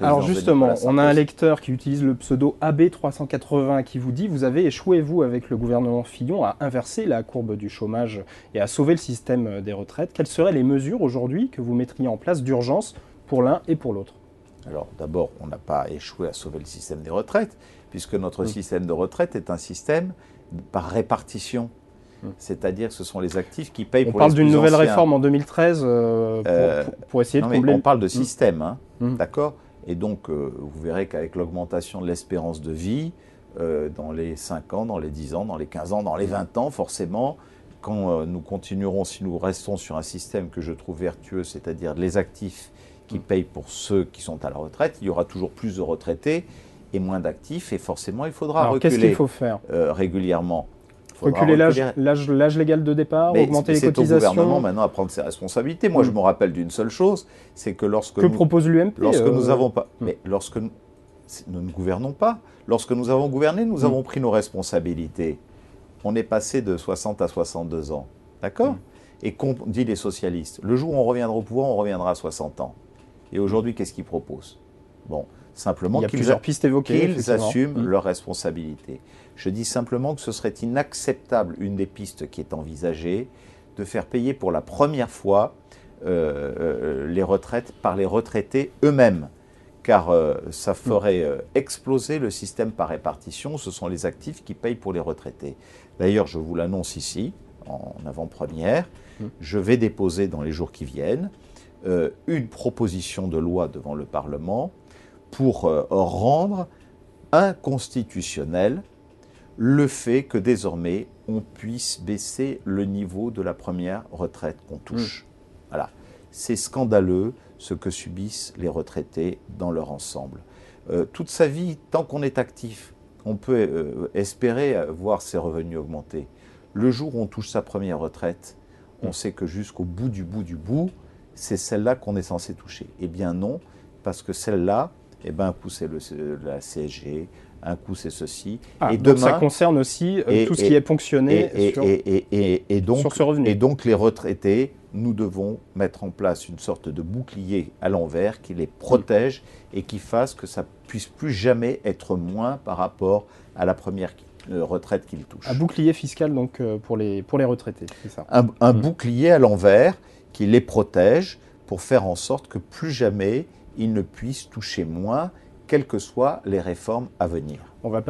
Alors justement, on a un lecteur qui utilise le pseudo AB380 qui vous dit « Vous avez échoué, vous, avec le gouvernement Fillon, à inverser la courbe du chômage et à sauver le système des retraites. Quelles seraient les mesures aujourd'hui que vous mettriez en place d'urgence pour l'un et pour l'autre ?» Alors d'abord, on n'a pas échoué à sauver le système des retraites, puisque notre système de retraite est un système par répartition. C'est-à-dire que ce sont les actifs qui payent pour les plus anciens. On parle d'une nouvelle réforme en 2013 pour essayer de combler... On parle de système, hein, d'accord. Et donc, vous verrez qu'avec l'augmentation de l'espérance de vie, dans les 5 ans, dans les 10 ans, dans les 15 ans, dans les 20 ans, forcément, quand nous continuerons, si nous restons sur un système que je trouve vertueux, c'est-à-dire les actifs qui payent pour ceux qui sont à la retraite, il y aura toujours plus de retraités et moins d'actifs, et forcément, il faudra reculer qu'est-ce qu'il faut faire régulièrement. Reculer l'âge légal de départ, augmenter les cotisations. C'est au gouvernement maintenant à prendre ses responsabilités. Moi, je me rappelle d'une seule chose, c'est que lorsque propose l'UMP lorsque nous avons pas, mais lorsque nous ne gouvernons pas, lorsque nous avons gouverné, nous avons pris nos responsabilités. On est passé de 60 à 62 ans, d'accord. Et qu'ont dit les socialistes, le jour où on reviendra au pouvoir, on reviendra à 60 ans. Et aujourd'hui, qu'est-ce qu'ils proposent? Bon, simplement qu'ils assument leurs responsabilités. Je dis simplement que ce serait inacceptable, une des pistes qui est envisagée, de faire payer pour la première fois les retraites par les retraités eux-mêmes. Car ça ferait exploser le système par répartition. Ce sont les actifs qui payent pour les retraités. D'ailleurs, je vous l'annonce ici, en avant-première, je vais déposer dans les jours qui viennent une proposition de loi devant le Parlement pour rendre inconstitutionnel le fait que désormais on puisse baisser le niveau de la première retraite qu'on touche. Voilà. C'est scandaleux ce que subissent les retraités dans leur ensemble. Toute sa vie, tant qu'on est actif, on peut espérer voir ses revenus augmenter. Le jour où on touche sa première retraite, on sait que jusqu'au bout du bout, c'est celle-là qu'on est censé toucher. Eh bien non, parce que celle-là, eh ben, un coup c'est la CSG, un coup c'est ceci. Et donc demain, ça concerne aussi tout ce qui est ponctionné sur ce revenu. Et donc les retraités, nous devons mettre en place une sorte de bouclier à l'envers qui les protège et qui fasse que ça puisse plus jamais être moins par rapport à la première retraite qu'ils touchent. Un bouclier fiscal donc pour les retraités, c'est ça. Un bouclier à l'envers qui les protège pour faire en sorte que plus jamais ils ne puissent toucher moins, quelles que soient les réformes à venir. On va